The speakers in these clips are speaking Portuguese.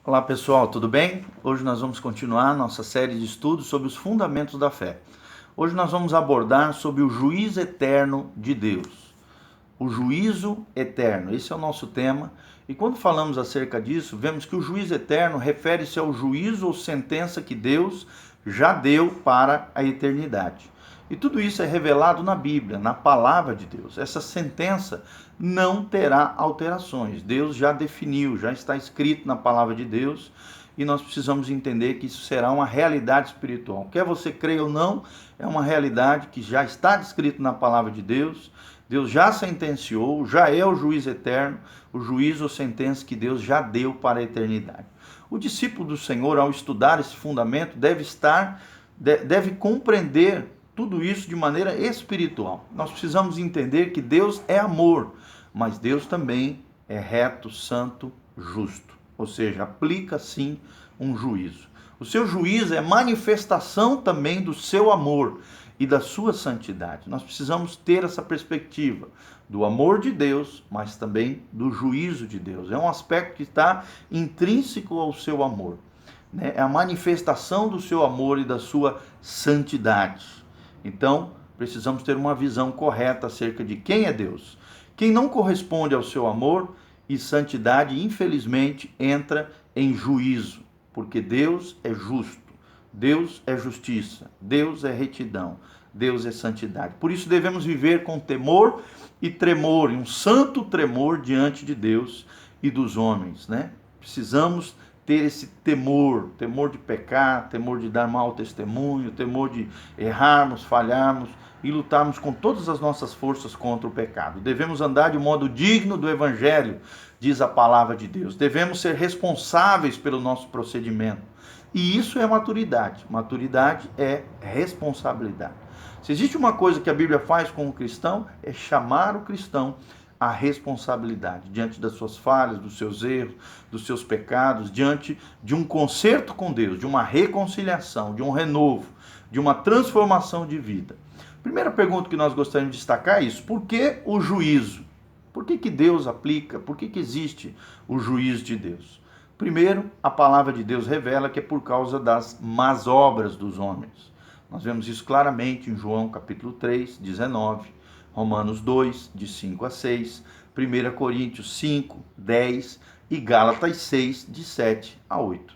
Olá pessoal, tudo bem? Hoje nós vamos continuar nossa série de estudos sobre os fundamentos da fé. Hoje nós vamos abordar sobre o juízo eterno de Deus. O juízo eterno, esse é o nosso tema. E quando falamos acerca disso, vemos que o juízo eterno refere-se ao juízo ou sentença que Deus já deu para a eternidade. E tudo isso é revelado na Bíblia, na palavra de Deus. Essa sentença não terá alterações. Deus já definiu, já está escrito na palavra de Deus, e nós precisamos entender que isso será uma realidade espiritual. Quer você creia ou não, é uma realidade que já está descrito na palavra de Deus. Deus já sentenciou, já é o juiz eterno, o juízo ou sentença que Deus já deu para a eternidade. O discípulo do Senhor, ao estudar esse fundamento, deve compreender tudo isso de maneira espiritual. Nós precisamos entender que Deus é amor, mas Deus também é reto, santo, justo. Ou seja, aplica sim um juízo. O seu juízo é manifestação também do seu amor e da sua santidade. Nós precisamos ter essa perspectiva do amor de Deus, mas também do juízo de Deus. É um aspecto que está intrínseco ao seu amor, né? É a manifestação do seu amor e da sua santidade. Então, precisamos ter uma visão correta acerca de quem é Deus. Quem não corresponde ao seu amor e santidade, infelizmente, entra em juízo, porque Deus é justo, Deus é justiça, Deus é retidão, Deus é santidade. Por isso devemos viver com temor e tremor, um santo tremor diante de Deus e dos homens, né? Precisamos ter esse temor de pecar, temor de dar mau testemunho, temor de errarmos, falharmos e lutarmos com todas as nossas forças contra o pecado. Devemos andar de modo digno do Evangelho, diz a palavra de Deus. Devemos ser responsáveis pelo nosso procedimento. E isso é maturidade. Maturidade é responsabilidade. Se existe uma coisa que a Bíblia faz com o cristão, é chamar o cristão a responsabilidade diante das suas falhas, dos seus erros, dos seus pecados, diante de um conserto com Deus, de uma reconciliação, de um renovo, de uma transformação de vida. Primeira pergunta que nós gostaríamos de destacar é isso: por que o juízo? Por que Deus aplica? Por que existe o juízo de Deus? Primeiro, a palavra de Deus revela que é por causa das más obras dos homens. Nós vemos isso claramente em João capítulo 3, 19, Romanos 2, de 5 a 6, 1 Coríntios 5, 10 e Gálatas 6, de 7 a 8.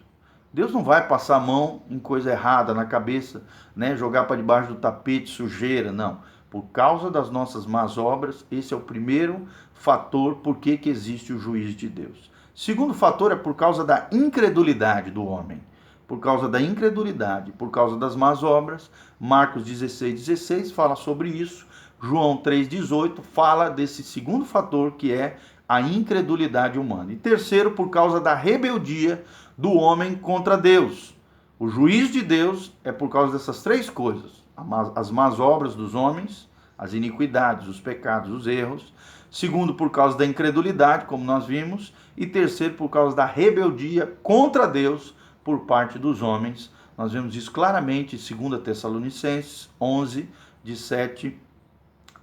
Deus não vai passar a mão em coisa errada na cabeça, né? Jogar para debaixo do tapete sujeira, não. Por causa das nossas más obras, esse é o primeiro fator por que existe o juízo de Deus. Segundo fator é por causa da incredulidade do homem. Por causa da incredulidade, por causa das más obras. Marcos 16, 16 fala sobre isso. João 3,18 fala desse segundo fator, que é a incredulidade humana. E terceiro, por causa da rebeldia do homem contra Deus. O juízo de Deus é por causa dessas três coisas: as más obras dos homens, as iniquidades, os pecados, os erros. Segundo, por causa da incredulidade, como nós vimos. E terceiro, por causa da rebeldia contra Deus por parte dos homens. Nós vemos isso claramente em 2 Tessalonicenses 11, de 7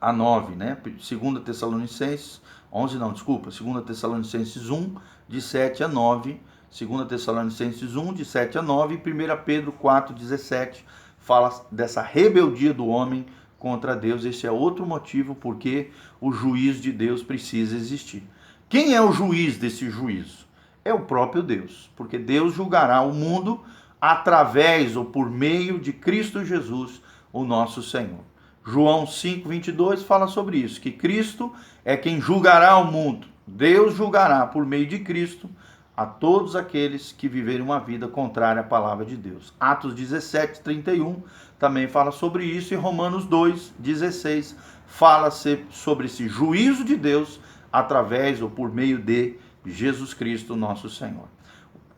a 9, né? 2 Tessalonicenses 11, não, desculpa, 2 Tessalonicenses 1, de 7 a 9, 2 Tessalonicenses 1, de 7 a 9, e 1 Pedro 4, 17, fala dessa rebeldia do homem contra Deus. Esse é outro motivo porque o juízo de Deus precisa existir. Quem é o juiz desse juízo? É o próprio Deus, porque Deus julgará o mundo através ou por meio de Cristo Jesus, o nosso Senhor. João 5,22 fala sobre isso, que Cristo é quem julgará o mundo. Deus julgará por meio de Cristo a todos aqueles que viverem uma vida contrária à palavra de Deus. Atos 17, 31 também fala sobre isso, e Romanos 2, 16 fala sobre esse juízo de Deus através ou por meio de Jesus Cristo, nosso Senhor.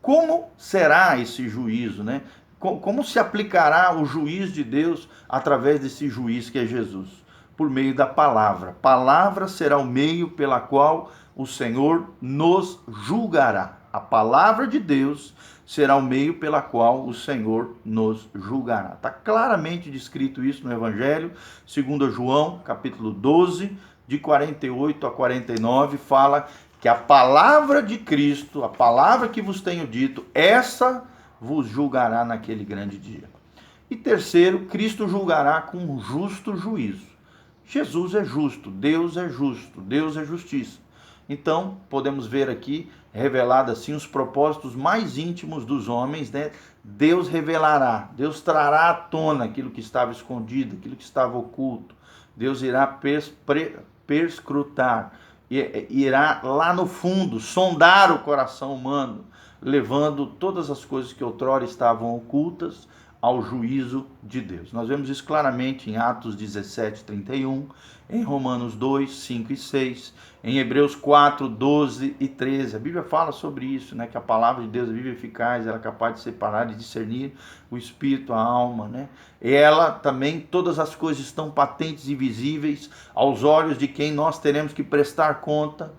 Como será esse juízo, né? Como se aplicará o juízo de Deus através desse juiz que é Jesus? Por meio da palavra. A palavra será o meio pela qual o Senhor nos julgará. A palavra de Deus será o meio pela qual o Senhor nos julgará. Está claramente descrito isso no Evangelho. 2 João, capítulo 12, de 48 a 49, fala que a palavra de Cristo, a palavra que vos tenho dito, essa vos julgará naquele grande dia. E terceiro, Cristo julgará com justo juízo. Jesus é justo, Deus é justo, Deus é justiça. Então, podemos ver aqui, revelado assim, os propósitos mais íntimos dos homens, né? Deus revelará, Deus trará à tona aquilo que estava escondido, aquilo que estava oculto. Deus irá perscrutar, irá lá no fundo, sondar o coração humano, levando todas as coisas que outrora estavam ocultas ao juízo de Deus. Nós vemos isso claramente em Atos 17, 31, em Romanos 2, 5 e 6, em Hebreus 4, 12 e 13. A Bíblia fala sobre isso, né? Que a palavra de Deus é viva e eficaz, ela é capaz de separar e discernir o espírito, a alma, né? Ela também, todas as coisas estão patentes e visíveis aos olhos de quem nós teremos que prestar conta.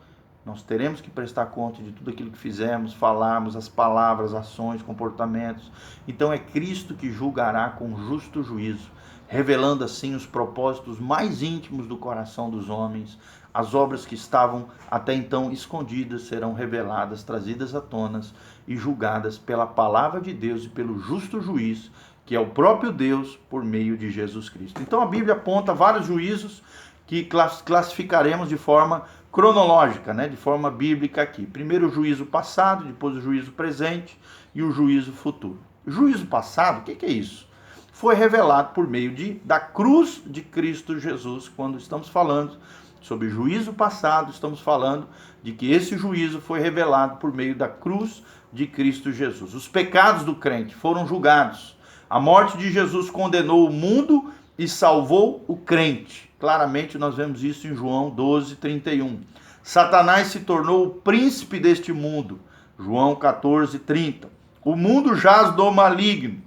Nós teremos que prestar conta de tudo aquilo que fizemos, falarmos, as palavras, ações, comportamentos. Então é Cristo que julgará com justo juízo, revelando assim os propósitos mais íntimos do coração dos homens. As obras que estavam até então escondidas serão reveladas, trazidas à tona e julgadas pela palavra de Deus e pelo justo juiz, que é o próprio Deus por meio de Jesus Cristo. Então a Bíblia aponta vários juízos que classificaremos de forma cronológica, né, de forma bíblica aqui. Primeiro o juízo passado, depois o juízo presente e o juízo futuro. O juízo passado, o que é isso? Foi revelado por meio da cruz de Cristo Jesus. Quando estamos falando sobre juízo passado, estamos falando de que esse juízo foi revelado por meio da cruz de Cristo Jesus. Os pecados do crente foram julgados. A morte de Jesus condenou o mundo e salvou o crente. Claramente nós vemos isso em João 12, 31. Satanás se tornou o príncipe deste mundo. João 14, 30. O mundo jaz do maligno.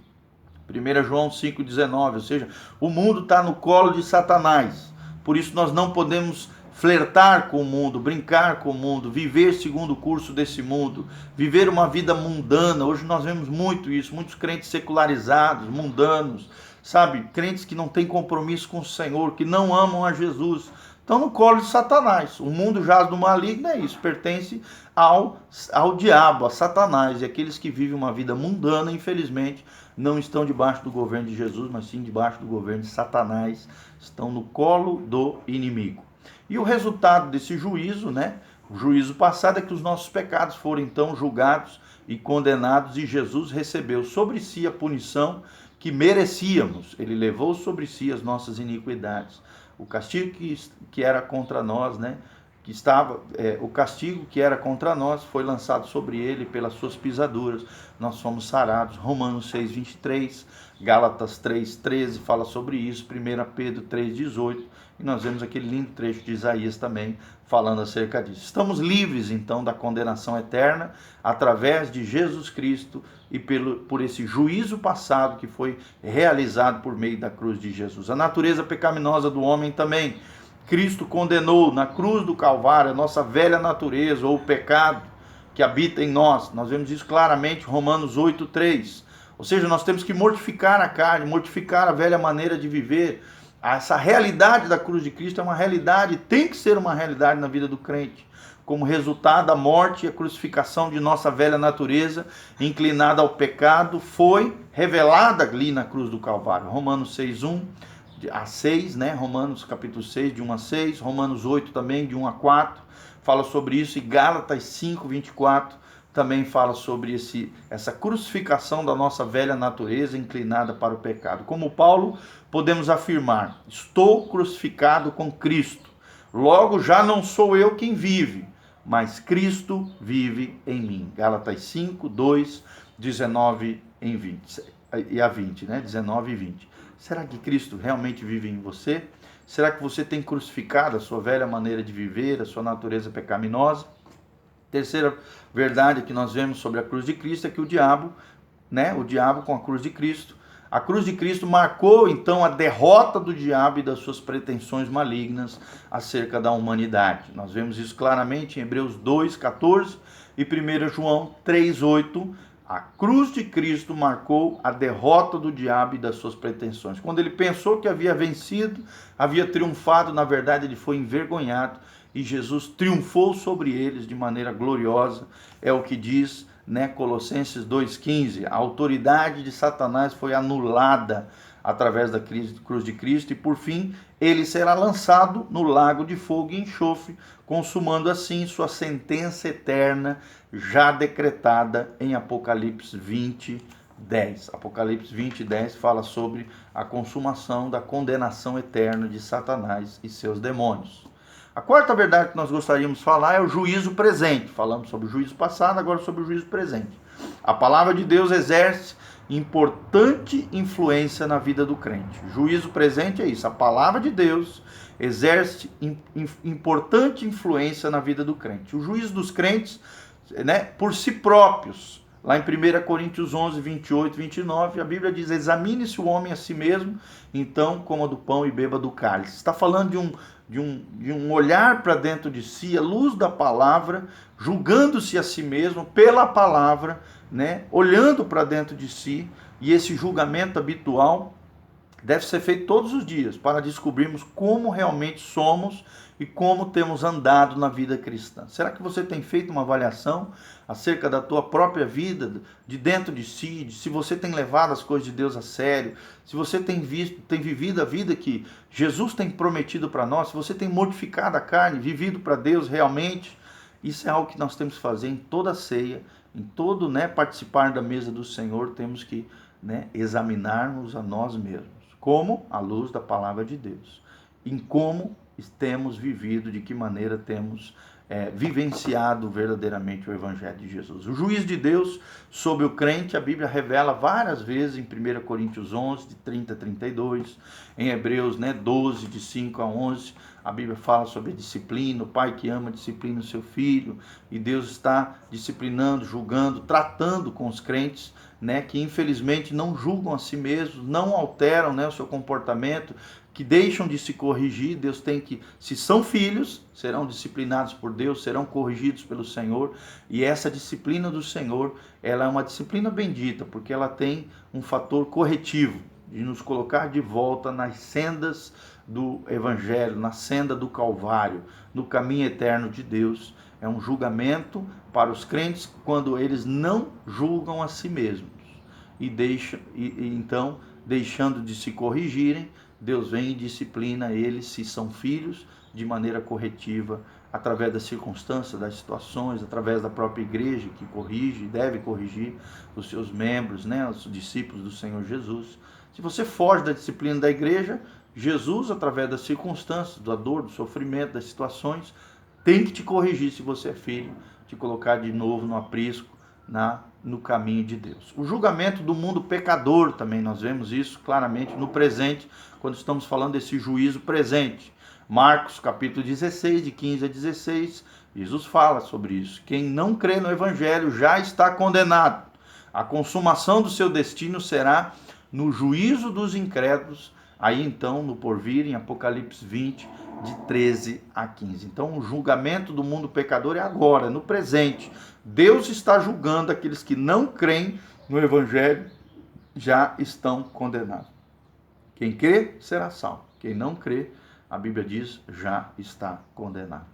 1 João 5, 19. Ou seja, o mundo está no colo de Satanás. Por isso nós não podemos flertar com o mundo, brincar com o mundo, viver segundo o curso desse mundo, viver uma vida mundana. Hoje nós vemos muito isso, muitos crentes secularizados, mundanos, sabe, crentes que não têm compromisso com o Senhor, que não amam a Jesus, estão no colo de Satanás. O mundo jaz do maligno, é isso, pertence ao diabo, a Satanás. E aqueles que vivem uma vida mundana, infelizmente, não estão debaixo do governo de Jesus, mas sim debaixo do governo de Satanás, estão no colo do inimigo. E o resultado desse juízo, né, o juízo passado, é que os nossos pecados foram então julgados e condenados, e Jesus recebeu sobre si a punição que merecíamos. Ele levou sobre si as nossas iniquidades. O castigo que era contra nós, né, o castigo que era contra nós foi lançado sobre ele, pelas suas pisaduras nós fomos sarados. Romanos 6, 23, Gálatas 3, 13 fala sobre isso, 1 Pedro 3, 18, e nós vemos aquele lindo trecho de Isaías também falando acerca disso. Estamos livres então da condenação eterna através de Jesus Cristo e por esse juízo passado que foi realizado por meio da cruz de Jesus. A natureza pecaminosa do homem também, Cristo condenou na cruz do Calvário a nossa velha natureza, ou o pecado que habita em nós. Nós vemos isso claramente em Romanos 8, 3. Ou seja, nós temos que mortificar a carne, mortificar a velha maneira de viver. Essa realidade da cruz de Cristo é uma realidade, tem que ser uma realidade na vida do crente. Como resultado, a morte e a crucificação de nossa velha natureza, inclinada ao pecado, foi revelada ali na cruz do Calvário. Romanos 6, 1 a 6, né? Romanos capítulo 6, de 1 a 6, Romanos 8 também, de 1 a 4, fala sobre isso, e Gálatas 5, 24 também fala sobre essa crucificação da nossa velha natureza inclinada para o pecado. Como Paulo, podemos afirmar: estou crucificado com Cristo, logo já não sou eu quem vive, mas Cristo vive em mim. Gálatas 5, 2, 19 e a 20, né? 19 e 20. Será que Cristo realmente vive em você? Será que você tem crucificado a sua velha maneira de viver, a sua natureza pecaminosa? Terceira verdade que nós vemos sobre a cruz de Cristo é que o diabo com a cruz de Cristo, a cruz de Cristo marcou então a derrota do diabo e das suas pretensões malignas acerca da humanidade. Nós vemos isso claramente em Hebreus 2, 14 e 1 João 3, 8. A cruz de Cristo marcou a derrota do diabo e das suas pretensões. Quando ele pensou que havia vencido, havia triunfado, na verdade ele foi envergonhado e Jesus triunfou sobre eles de maneira gloriosa. É o que diz, né, Colossenses 2,15. A autoridade de Satanás foi anulada através da cruz de Cristo, e por fim ele será lançado no lago de fogo e enxofre, consumando assim sua sentença eterna já decretada em Apocalipse 20:10. Apocalipse 20:10 fala sobre a consumação da condenação eterna de Satanás e seus demônios. A quarta verdade que nós gostaríamos de falar é o juízo presente. Falamos sobre o juízo passado, agora sobre o juízo presente. A palavra de Deus exerce importante influência na vida do crente. Juízo presente é isso. A palavra de Deus exerce importante influência na vida do crente. O juízo dos crentes, né, por si próprios. Lá em 1 Coríntios 11, 28 e 29, a Bíblia diz: examine-se o homem a si mesmo, então coma do pão e beba do cálice. Está falando de um olhar para dentro de si, à luz da palavra, julgando-se a si mesmo pela palavra, né? Olhando para dentro de si, e esse julgamento habitual deve ser feito todos os dias para descobrirmos como realmente somos e como temos andado na vida cristã. Será que você tem feito uma avaliação acerca da tua própria vida, de dentro de si, de se você tem levado as coisas de Deus a sério, se você tem vivido a vida que Jesus tem prometido para nós, se você tem mortificado a carne, vivido para Deus realmente? Isso é algo que nós temos que fazer em toda a ceia, em todo, né, participar da mesa do Senhor. Temos que, né, examinarmos a nós mesmos, como à luz da palavra de Deus, em como temos vivido, de que maneira temos vivenciado verdadeiramente o Evangelho de Jesus. O juízo de Deus sobre o crente, a Bíblia revela várias vezes em 1 Coríntios 11, de 30 a 32, em Hebreus, né, 12, de 5 a 11, a Bíblia fala sobre a disciplina, o pai que ama disciplina o seu filho, e Deus está disciplinando, julgando, tratando com os crentes, né, que infelizmente não julgam a si mesmos, não alteram, né, o seu comportamento, que deixam de se corrigir. Deus tem que, se são filhos, serão disciplinados por Deus, serão corrigidos pelo Senhor, e essa disciplina do Senhor, ela é uma disciplina bendita, porque ela tem um fator corretivo, de nos colocar de volta nas sendas do Evangelho, na senda do Calvário, no caminho eterno de Deus. É um julgamento para os crentes quando eles não julgam a si mesmos, e então, deixando de se corrigirem, Deus vem e disciplina eles, se são filhos, de maneira corretiva, através das circunstâncias, das situações, através da própria igreja que corrige, deve corrigir os seus membros, né, os discípulos do Senhor Jesus. Se você foge da disciplina da igreja, Jesus, através das circunstâncias, da dor, do sofrimento, das situações, tem que te corrigir, se você é filho, te colocar de novo no aprisco, no caminho de Deus. O julgamento do mundo pecador também, nós vemos isso claramente no presente, quando estamos falando desse juízo presente. Marcos capítulo 16, de 15 a 16, Jesus fala sobre isso. Quem não crê no Evangelho já está condenado. A consumação do seu destino será no juízo dos incrédulos, aí então no porvir, em Apocalipse 20, de 13 a 15. Então o julgamento do mundo pecador é agora, no presente. Deus está julgando aqueles que não creem no Evangelho, já estão condenados. Quem crê será salvo. Quem não crê, a Bíblia diz, já está condenado.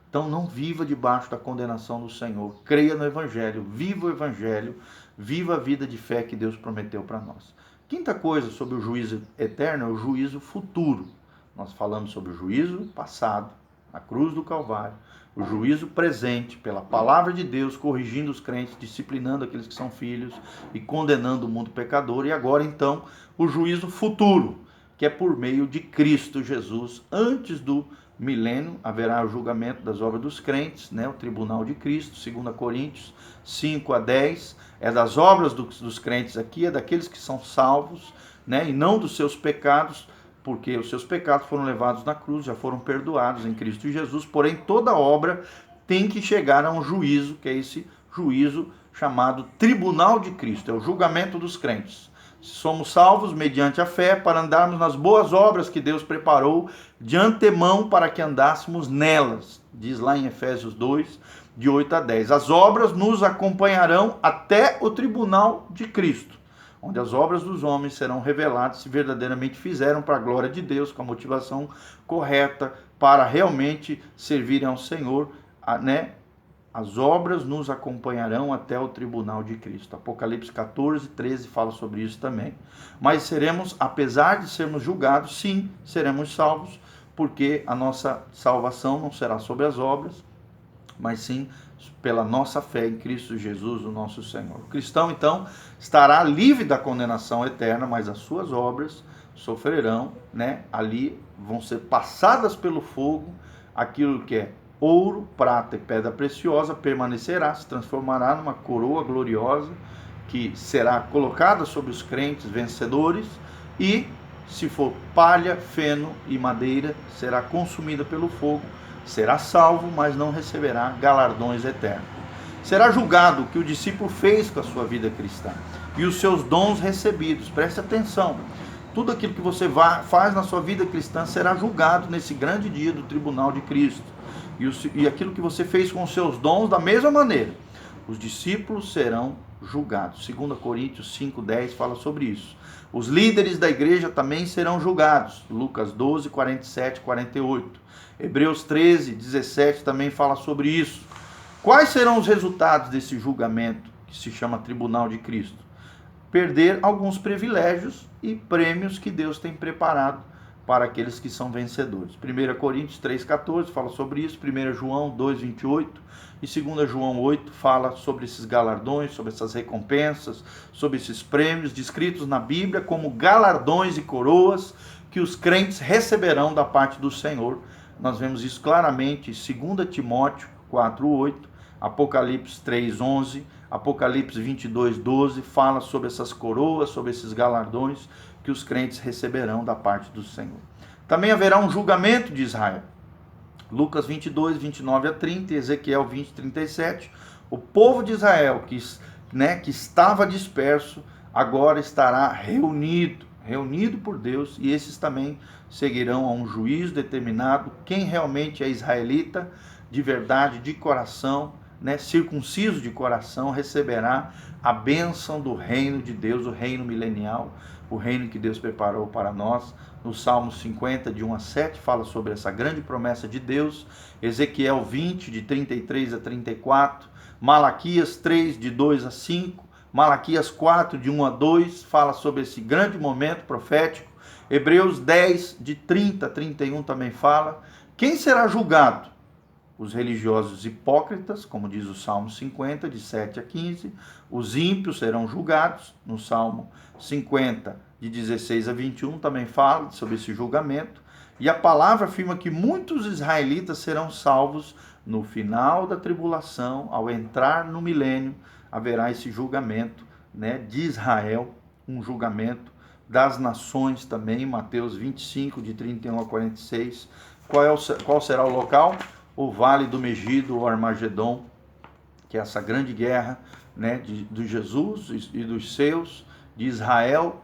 Então não viva debaixo da condenação do Senhor. Creia no Evangelho, viva o Evangelho, viva a vida de fé que Deus prometeu para nós. Quinta coisa sobre o juízo eterno é o juízo futuro. Nós falamos sobre o juízo passado, a cruz do Calvário, o juízo presente, pela palavra de Deus, corrigindo os crentes, disciplinando aqueles que são filhos e condenando o mundo pecador. E agora, então, o juízo futuro, que é por meio de Cristo Jesus. Antes do milênio, haverá o julgamento das obras dos crentes, né? O tribunal de Cristo, 2 Coríntios 5 a 10, é das obras dos crentes aqui, é daqueles que são salvos, né? E não dos seus pecados, porque os seus pecados foram levados na cruz, já foram perdoados em Cristo Jesus, porém toda obra tem que chegar a um juízo, que é esse juízo chamado tribunal de Cristo, é o julgamento dos crentes. Somos salvos mediante a fé para andarmos nas boas obras que Deus preparou de antemão para que andássemos nelas, diz lá em Efésios 2, de 8 a 10. As obras nos acompanharão até o tribunal de Cristo. onde as obras dos homens serão reveladas se verdadeiramente fizeram para a glória de Deus, com a motivação correta, para realmente servirem ao Senhor, né? As obras nos acompanharão até o tribunal de Cristo. Apocalipse 14, 13 fala sobre isso também. Mas seremos, apesar de sermos julgados, sim, seremos salvos, porque a nossa salvação não será sobre as obras, mas sim pela nossa fé em Cristo Jesus, o nosso Senhor. O cristão, então, estará livre da condenação eterna, mas as suas obras sofrerão, né? Ali vão ser passadas pelo fogo, aquilo que é ouro, prata e pedra preciosa permanecerá, se transformará numa coroa gloriosa que será colocada sobre os crentes vencedores, e se for palha, feno e madeira, será consumida pelo fogo, será salvo, mas não receberá galardões eternos. Será julgado o que o discípulo fez com a sua vida cristã e os seus dons recebidos. Preste atenção. Tudo aquilo que você faz na sua vida cristã será julgado nesse grande dia do tribunal de Cristo. E aquilo que você fez com os seus dons, da mesma maneira, os discípulos serão julgados. 2 Coríntios 5:10 fala sobre isso. Os líderes da igreja também serão julgados. Lucas 12, 47, 48. Hebreus 13, 17 também fala sobre isso. Quais serão os resultados desse julgamento, que se chama Tribunal de Cristo? Perder alguns privilégios e prêmios que Deus tem preparado para aqueles que são vencedores. 1 Coríntios 3,14 fala sobre isso, 1 João 2,28 e 2 João 8 fala sobre esses galardões, sobre essas recompensas, sobre esses prêmios descritos na Bíblia como galardões e coroas que os crentes receberão da parte do Senhor. Nós vemos isso claramente em 2 Timóteo 4,8, Apocalipse 3,11, Apocalipse 22,12 fala sobre essas coroas, sobre esses galardões que os crentes receberão da parte do Senhor. Também haverá um julgamento de Israel. Lucas 22, 29 a 30, Ezequiel 20, 37. O povo de Israel, que estava disperso, agora estará reunido por Deus, e esses também seguirão a um juízo determinado. Quem realmente é israelita, de verdade, de coração, circunciso de coração, receberá a bênção do reino de Deus, o reino milenial, o reino que Deus preparou para nós. No Salmo 50, de 1 a 7, fala sobre essa grande promessa de Deus. Ezequiel 20, de 33 a 34. Malaquias 3, de 2 a 5. Malaquias 4, de 1 a 2, fala sobre esse grande momento profético. Hebreus 10, de 30 a 31 também fala. Quem será julgado? Os religiosos hipócritas, como diz o Salmo 50, de 7 a 15. Os ímpios serão julgados. No Salmo 50, de 16 a 21, também fala sobre esse julgamento. E a palavra afirma que muitos israelitas serão salvos no final da tribulação. Ao entrar no milênio, haverá esse julgamento, de Israel, um julgamento das nações também. Mateus 25, de 31 a 46. Qual será o local? O Vale do Megido, o Armagedon, que é essa grande guerra, de Jesus e dos seus, de Israel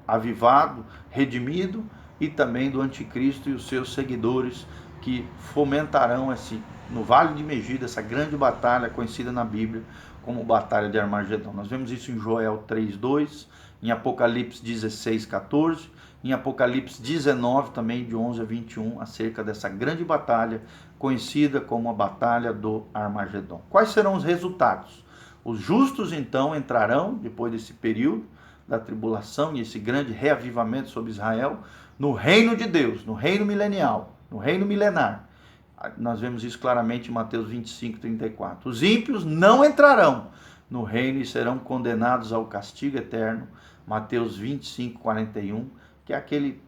avivado, redimido, e também do anticristo e os seus seguidores, que fomentarão no Vale de Megido essa grande batalha conhecida na Bíblia como Batalha de Armagedon. Nós vemos isso em Joel 3:2, em Apocalipse 16:14, em Apocalipse 19, também de 11 a 21, acerca dessa grande batalha, conhecida como a Batalha do Armagedon. Quais serão os resultados? Os justos, então, entrarão, depois desse período da tribulação e esse grande reavivamento sobre Israel, no reino de Deus, no reino milenial, no reino milenar. Nós vemos isso claramente em Mateus 25, 34. Os ímpios não entrarão no reino e serão condenados ao castigo eterno. Mateus 25, 41. Que é aquele,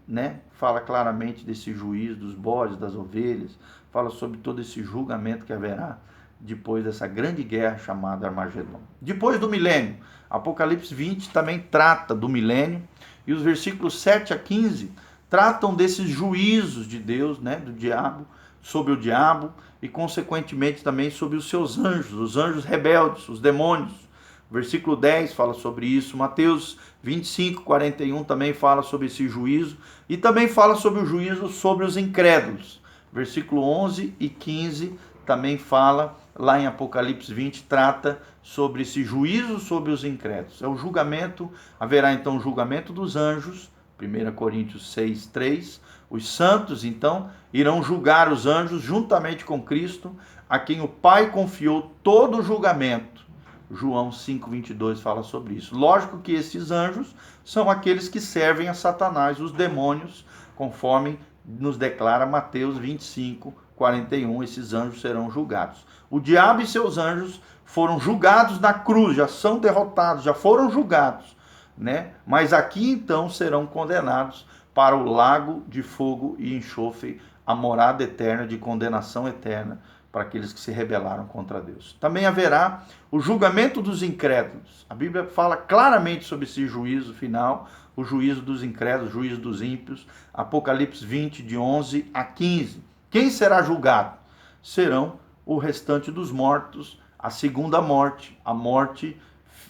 fala claramente desse juízo dos bodes, das ovelhas, fala sobre todo esse julgamento que haverá depois dessa grande guerra chamada Armagedon. Depois do milênio, Apocalipse 20 também trata do milênio, e os versículos 7 a 15 tratam desses juízos de Deus, do diabo, sobre o diabo, e consequentemente também sobre os seus anjos, os anjos rebeldes, os demônios. Versículo 10 fala sobre isso. Mateus 25, 41 também fala sobre esse juízo. E também fala sobre o juízo sobre os incrédulos. Versículo 11 e 15 também fala, lá em Apocalipse 20, trata sobre esse juízo sobre os incrédulos. É o julgamento, haverá então o julgamento dos anjos, 1 Coríntios 6, 3. Os santos, então, irão julgar os anjos juntamente com Cristo, a quem o Pai confiou todo o julgamento. João 5,22 fala sobre isso. Lógico que esses anjos são aqueles que servem a Satanás, os demônios, conforme nos declara Mateus 25, 41. Esses anjos serão julgados. O diabo e seus anjos foram julgados na cruz, já são derrotados, já foram julgados, né? Mas aqui então serão condenados para o lago de fogo e enxofre, a morada eterna de condenação eterna para aqueles que se rebelaram contra Deus. Também haverá o julgamento dos incrédulos. A Bíblia fala claramente sobre esse juízo final, o juízo dos incrédulos, o juízo dos ímpios. Apocalipse 20, de 11 a 15. Quem será julgado? Serão o restante dos mortos, a segunda morte, a morte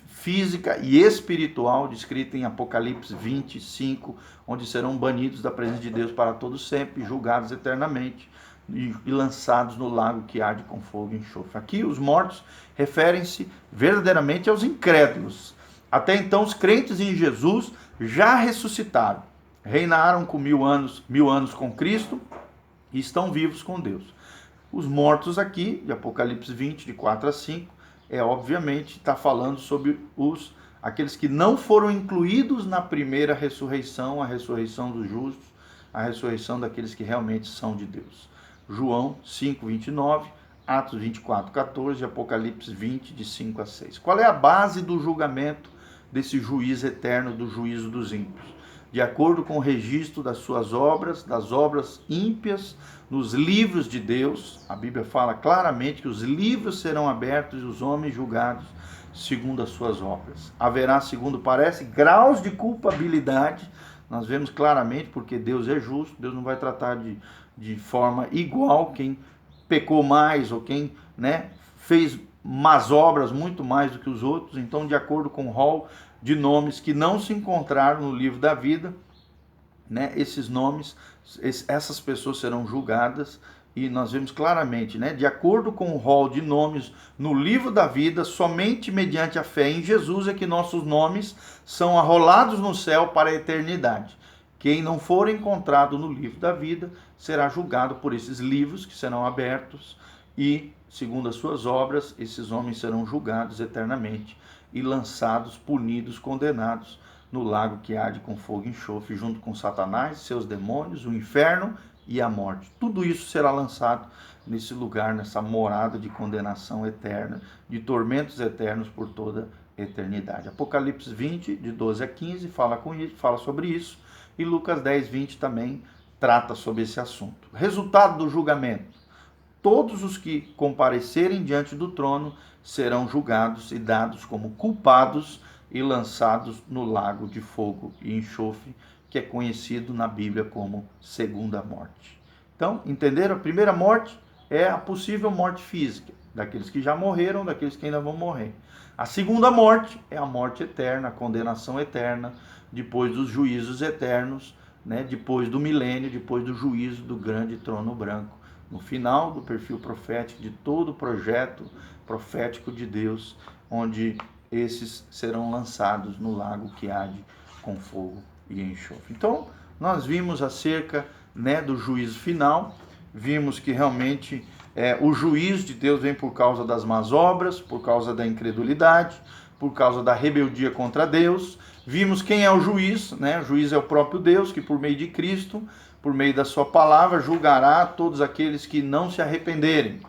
física e espiritual, descrita em Apocalipse 25, onde serão banidos da presença de Deus para todo sempre, julgados eternamente e lançados no lago que arde com fogo e enxofre. Aqui os mortos referem-se verdadeiramente aos incrédulos. Até então os crentes em Jesus já ressuscitaram, reinaram com 1000 anos com Cristo e estão vivos com Deus. Os mortos aqui, de Apocalipse 20, de 4 a 5, obviamente está falando sobre aqueles que não foram incluídos na primeira ressurreição, a ressurreição dos justos, a ressurreição daqueles que realmente são de Deus. João 5, 29, Atos 24, 14, Apocalipse 20, de 5 a 6. Qual é a base do julgamento desse juízo eterno, do juízo dos ímpios? De acordo com o registro das suas obras, das obras ímpias, nos livros de Deus, a Bíblia fala claramente que os livros serão abertos e os homens julgados segundo as suas obras. Haverá, segundo parece, graus de culpabilidade. Nós vemos claramente, porque Deus é justo, Deus não vai tratar de forma igual quem pecou mais ou quem, fez más obras muito mais do que os outros. Então, de acordo com o rol de nomes que não se encontraram no livro da vida, esses nomes, essas pessoas serão julgadas, e nós vemos claramente, de acordo com o rol de nomes no livro da vida, somente mediante a fé em Jesus é que nossos nomes são arrolados no céu para a eternidade. Quem não for encontrado no livro da vida será julgado por esses livros que serão abertos e, segundo as suas obras, esses homens serão julgados eternamente e lançados, punidos, condenados no lago que arde com fogo e enxofre, junto com Satanás, seus demônios, o inferno e a morte. Tudo isso será lançado nesse lugar, nessa morada de condenação eterna, de tormentos eternos por toda a eternidade. Apocalipse 20, de 12 a 15, fala sobre isso, e Lucas 10, 20 também trata sobre esse assunto. Resultado do julgamento: todos os que comparecerem diante do trono serão julgados e dados como culpados e lançados no lago de fogo e enxofre, que é conhecido na Bíblia como segunda morte. Então, entenderam? A primeira morte é a possível morte física, daqueles que já morreram, daqueles que ainda vão morrer. A segunda morte é a morte eterna, a condenação eterna, depois dos juízos eternos, depois do milênio, depois do juízo do grande trono branco. No final do perfil profético, de todo o projeto profético de Deus, onde esses serão lançados no lago que arde com fogo e enxofre. Então, nós vimos acerca do juízo final, vimos que realmente o juízo de Deus vem por causa das más obras, por causa da incredulidade, por causa da rebeldia contra Deus. Vimos quem é o juiz, O juiz é o próprio Deus, que por meio de Cristo, por meio da sua palavra, julgará todos aqueles que não se arrependerem.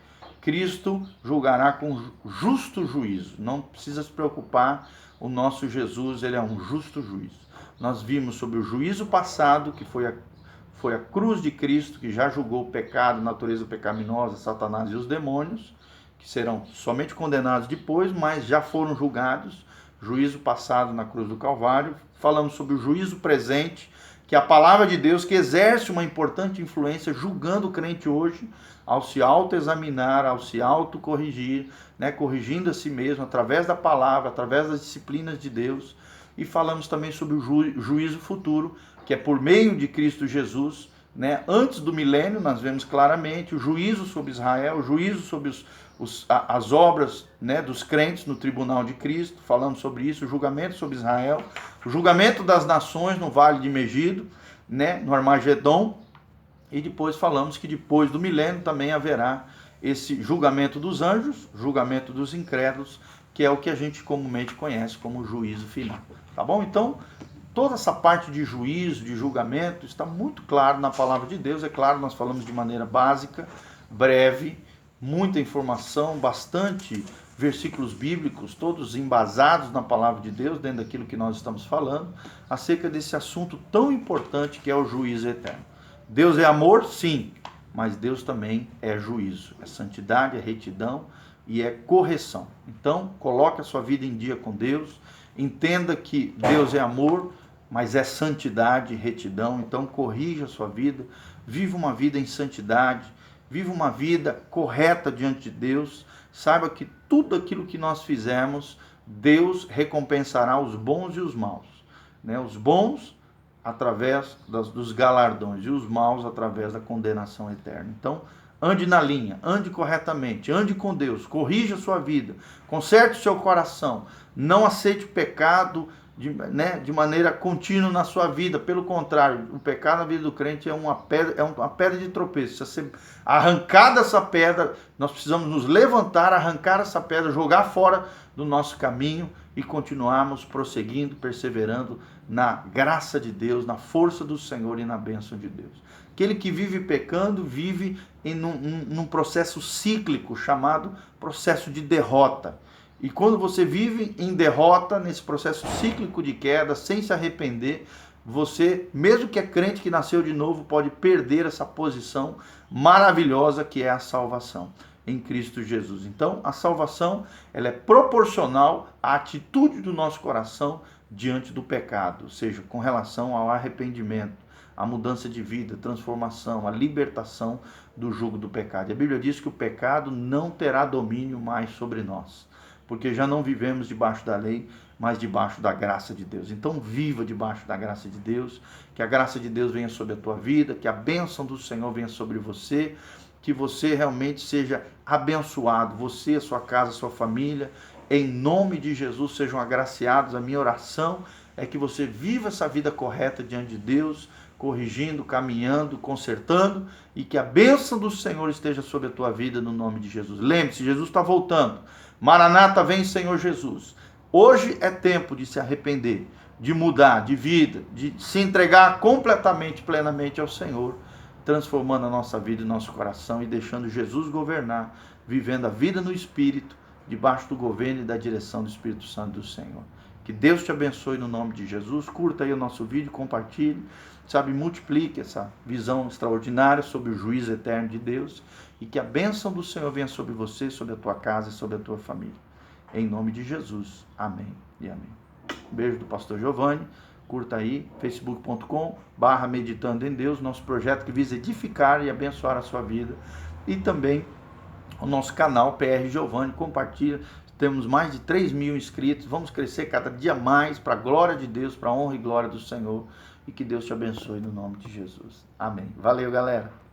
Cristo julgará com justo juízo. Não precisa se preocupar, o nosso Jesus, ele é um justo juiz. Nós vimos sobre o juízo passado, que foi a cruz de Cristo, que já julgou o pecado, a natureza pecaminosa, Satanás e os demônios, que serão somente condenados depois, mas já foram julgados. Juízo passado na cruz do Calvário. Falamos sobre o juízo presente, que é a palavra de Deus, que exerce uma importante influência julgando o crente hoje, ao se autoexaminar, ao se autocorrigir, corrigindo a si mesmo através da palavra, através das disciplinas de Deus. E falamos também sobre o juízo futuro, que é por meio de Cristo Jesus, né? Antes do milênio, nós vemos claramente o juízo sobre Israel, o juízo sobre as obras, né, dos crentes no tribunal de Cristo, falamos sobre isso, o julgamento sobre Israel, o julgamento das nações no Vale de Megido, né, no Armagedon, e depois falamos que depois do milênio também haverá esse julgamento dos anjos, julgamento dos incrédulos, que é o que a gente comumente conhece como juízo final. Tá bom? Então, toda essa parte de juízo, de julgamento, está muito claro na palavra de Deus. É claro, nós falamos de maneira básica, breve, muita informação, bastante versículos bíblicos, todos embasados na palavra de Deus, dentro daquilo que nós estamos falando, acerca desse assunto tão importante que é o juízo eterno. Deus é amor? Sim, mas Deus também é juízo, é santidade, é retidão e é correção. Então, coloque a sua vida em dia com Deus, entenda que Deus é amor, mas é santidade, retidão. Então, corrija a sua vida, viva uma vida em santidade, viva uma vida correta diante de Deus. Saiba que tudo aquilo que nós fizermos, Deus recompensará os bons e os maus, né? Os bons através dos galardões e os maus através da condenação eterna. Então, ande na linha, ande corretamente, ande com Deus, corrija a sua vida, conserte o seu coração, não aceite o pecado de maneira contínua na sua vida. Pelo contrário, o pecado na vida do crente é uma pedra de tropeço. Se você arrancar dessa pedra, nós precisamos nos levantar, arrancar essa pedra, jogar fora do nosso caminho e continuarmos prosseguindo, perseverando na graça de Deus, na força do Senhor e na bênção de Deus. Aquele que vive pecando, vive num processo cíclico chamado processo de derrota. E quando você vive em derrota, nesse processo cíclico de queda, sem se arrepender, você, mesmo que é crente que nasceu de novo, pode perder essa posição maravilhosa que é a salvação em Cristo Jesus. Então, a salvação, ela é proporcional à atitude do nosso coração diante do pecado, ou seja, com relação ao arrependimento, a mudança de vida, transformação, a libertação do jugo do pecado. E a Bíblia diz que o pecado não terá domínio mais sobre nós, porque já não vivemos debaixo da lei, mas debaixo da graça de Deus. Então viva debaixo da graça de Deus, que a graça de Deus venha sobre a tua vida, que a bênção do Senhor venha sobre você, que você realmente seja abençoado, você, a sua casa, a sua família, em nome de Jesus, sejam agraciados. A minha oração é que você viva essa vida correta diante de Deus, corrigindo, caminhando, consertando, e que a bênção do Senhor esteja sobre a tua vida no nome de Jesus. Lembre-se, Jesus está voltando. Maranata, vem, Senhor Jesus. Hoje é tempo de se arrepender, de mudar de vida, de se entregar completamente, plenamente ao Senhor, transformando a nossa vida e nosso coração e deixando Jesus governar, vivendo a vida no Espírito, debaixo do governo e da direção do Espírito Santo do Senhor. Que Deus te abençoe no nome de Jesus. Curta aí o nosso vídeo, compartilhe, multiplique essa visão extraordinária sobre o juízo eterno de Deus, e que a bênção do Senhor venha sobre você, sobre a tua casa e sobre a tua família. Em nome de Jesus. Amém e amém. Beijo do pastor Giovanni. Curta aí, facebook.com/meditando em Deus, nosso projeto que visa edificar e abençoar a sua vida. E também o nosso canal PR Giovanni, compartilha. Temos mais de 3.000 inscritos, vamos crescer cada dia mais para a glória de Deus, para a honra e glória do Senhor. E que Deus te abençoe no nome de Jesus. Amém. Valeu, galera.